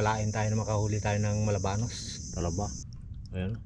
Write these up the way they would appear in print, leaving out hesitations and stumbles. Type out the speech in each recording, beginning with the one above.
pagpalain tayo na makahuli tayo ng malabanos, talaba. Ayan.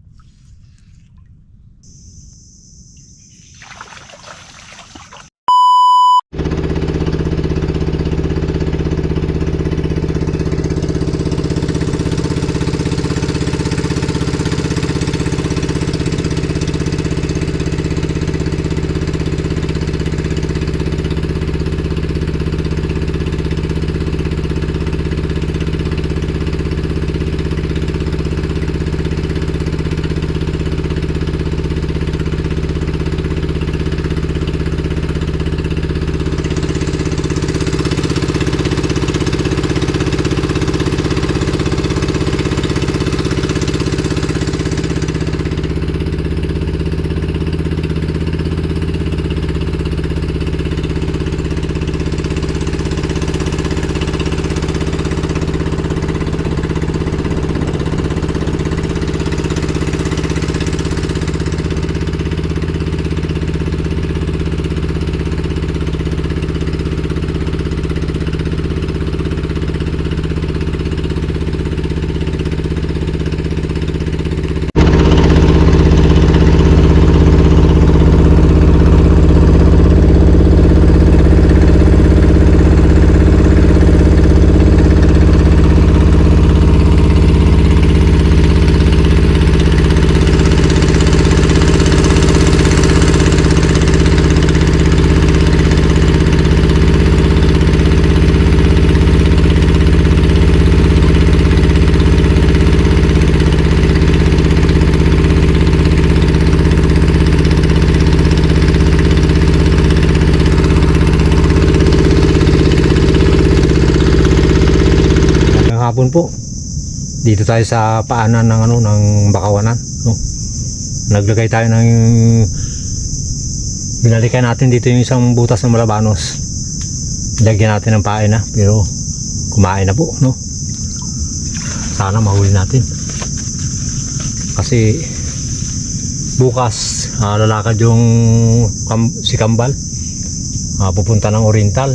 Hapon po. Dito tayo sa paanan ng ng Bakawanan, no. Naglagay tayo ng binalikan natin dito yung isang butas ng malabanos. Lagyan natin ng pain na, pero kumain na po, no. Sana mahuli natin. Kasi bukas lalakad yung si Kambal. Pupunta ng Oriental.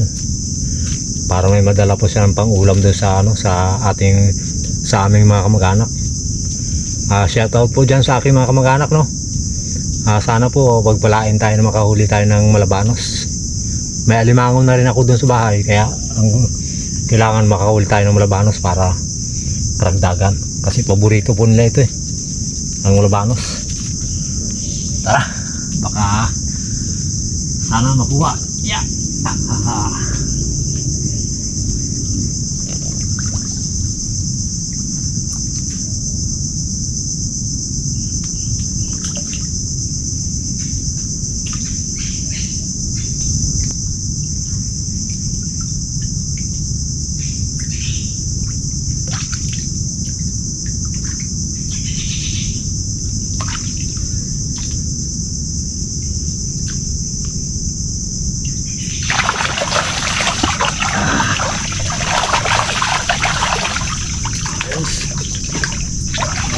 Para may madala po siya ng pang-ulam doon sa sa aming mga kamag-anak. Shout out po diyan sa aking mga kamag-anak, no. Sana po pagpalain tayo na makahuli tayo ng malabanos. May alimango na rin ako doon sa bahay, kaya kailangan makahuli tayo ng malabanos para karagdagan. Kasi paborito po nila ito ang malabanos. Tara, baka sana makuha. Yeah.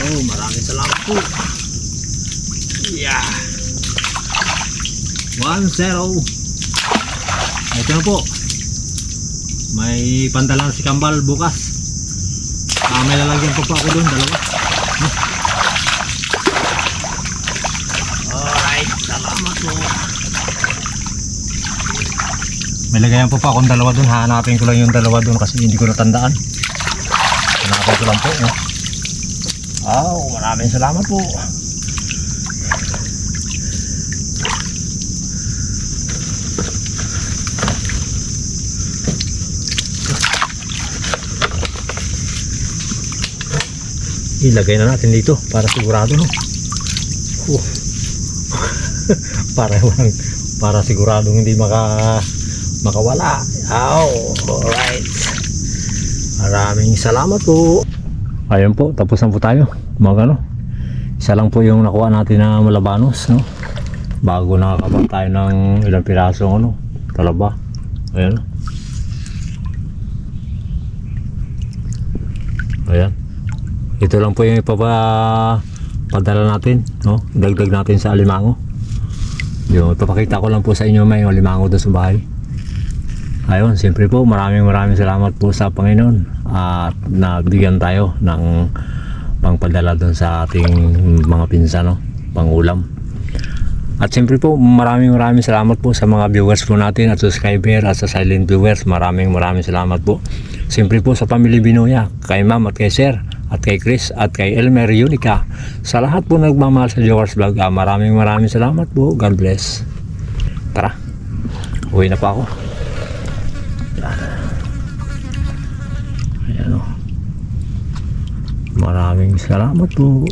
Maraming salamat po. Yeah. 1-0. Ito na po. May pantalan si Kambal bukas. May lalagyan pa ako doon, dalawa. Alright, salamat po. May lagayan pa akong dalawa doon. Hanapin ko lang yung dalawa doon kasi hindi ko natandaan. Hanapin ko lang po, no? Maraming salamat po. Ilagay na natin dito para sigurado, no. para sigurado hindi makawala. Alright. Maraming salamat po. Ayun po, tapos na po tayo. Isa lang po yung nakuha natin na malabanos, no. Bago nakakabang tayo ng ilang pirasong talaba. Ayan. Ayan. Ito lang po yung ipapadala natin, no. Dagdag natin sa alimango. Yung ipapakita ko lang po sa inyo may alimango doon sa bahay. Ayun, siyempre po maraming salamat po sa Panginoon at nabigyan tayo ng pangpadala doon sa ating mga pinsan, no? Pangulam. At siyempre po maraming salamat po sa mga viewers po natin at subscriber at sa silent viewers. Maraming salamat po. Siyempre po sa pamilya Binoya, kay ma'am at kay sir at kay Chris at kay Elmer Unica. Sa lahat po nagmamahal sa Jowar's Vlog, maraming salamat po. God bless. Tara, uwi na pa ako. Ayan o. Maraming salamat po.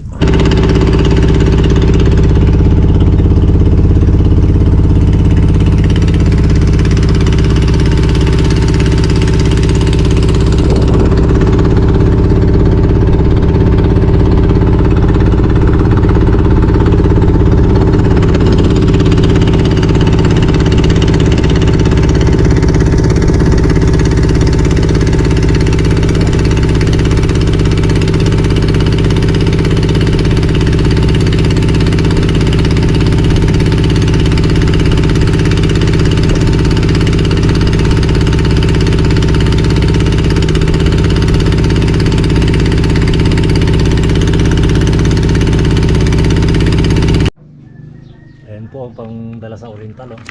Ayan po ang pangdala sa Oriental, oh.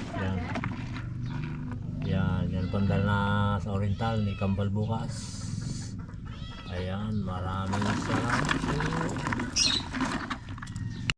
Yan. Yan pangdala na sa Oriental ni Kambal bukas. Ayan, maraming salamat po.